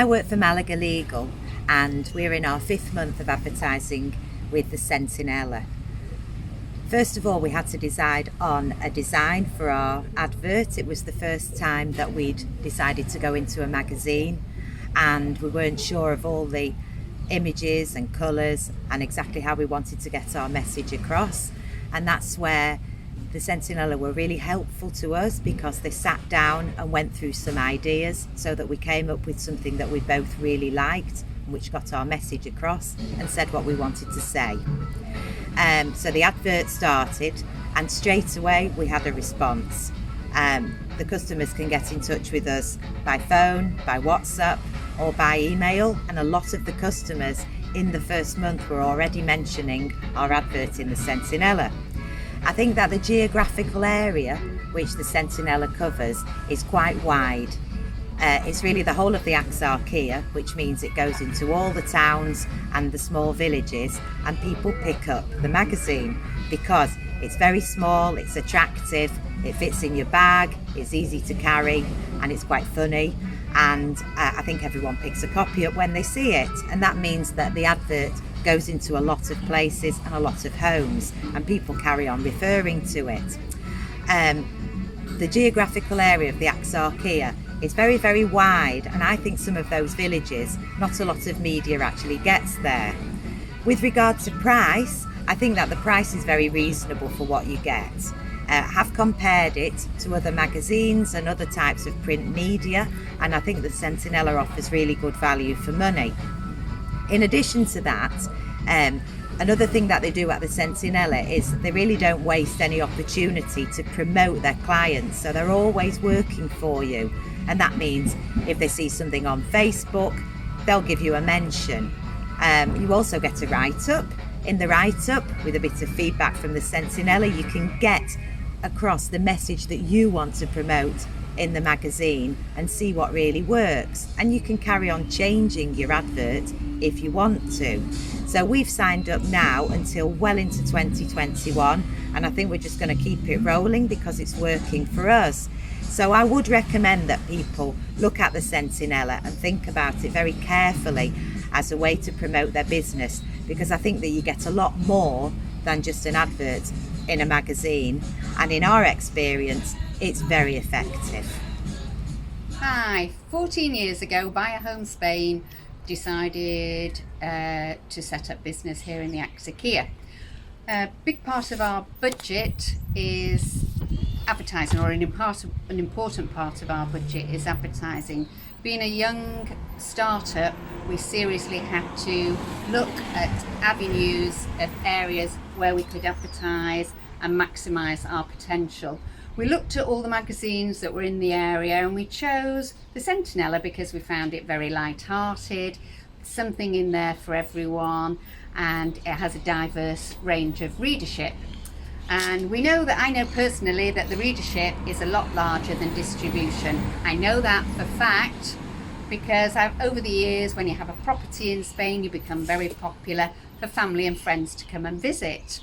I work for Malaga Legal and we're in our 5th month of advertising with the Sentinella. First of all, we had to decide on a design for our advert. It was the first time that we'd decided to go into a magazine, and we weren't sure of all the images and colours and exactly how we wanted to get our message across. And that's where the Sentinella were really helpful to us, because they sat down and went through some ideas so that we came up with something that we both really liked, which got our message across and said what we wanted to say. So the advert started, and straight away we had a response. The customers can get in touch with us by phone, by WhatsApp or by email, and a lot of the customers in the first month were already mentioning our advert in the Sentinella. I think that the geographical area which the Sentinella covers is quite wide. It's really the whole of the Axarquia, which means it goes into all the towns and the small villages, and people pick up the magazine because it's very small, it's attractive, it fits in your bag, it's easy to carry, and it's quite funny. And I think everyone picks a copy up when they see it, and that means that the advert goes into a lot of places and a lot of homes, and people carry on referring to it. The geographical area of the Axarquia is very, very wide, and I think some of those villages, not a lot of media actually gets there. With regard to price, I think that the price is very reasonable for what you get. Have compared it to other magazines and other types of print media, and I think the Sentinella offers really good value for money. In addition to that, another thing that they do at the Sentinella is they really don't waste any opportunity to promote their clients, so they're always working for you. And that means if they see something on Facebook, they'll give you a mention. You also get a write-up. In the write-up, with a bit of feedback from the Sentinella, you can get across the message that you want to promote in the magazine and see what really works. And you can carry on changing your advert if you want to. So we've signed up now until well into 2021, and I think we're just going to keep it rolling because it's working for us. So I would recommend that people look at the Sentinella and think about it very carefully as a way to promote their business, because I think that you get a lot more than just an advert in a magazine, and in our experience it's very effective. Hi, 14 years ago, Buy a Home Spain decided to set up business here in the Axarquia. A big part of our budget is advertising, or an important part of our budget is advertising. Being a young startup, we seriously had to look at avenues of areas where we could advertise and maximise our potential. We looked at all the magazines that were in the area, and we chose the Sentinella because we found it very light-hearted, something in there for everyone, and it has a diverse range of readership. And we know that, I know personally that the readership is a lot larger than distribution. I know that for fact because over the years, when you have a property in Spain, you become very popular for family and friends to come and visit.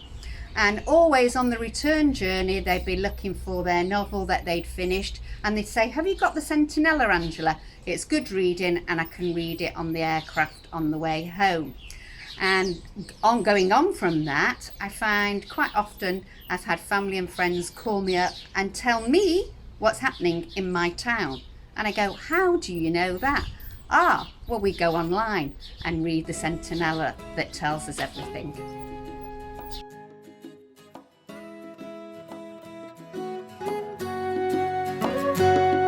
And always on the return journey, they'd be looking for their novel that they'd finished, and they'd say, "Have you got the Sentinella, Angela? It's good reading and I can read it on the aircraft on the way home." And going on from that, I find quite often I've had family and friends call me up and tell me what's happening in my town. And I go, "How do you know that?" Well, we go online and read the Sentinella that tells us everything.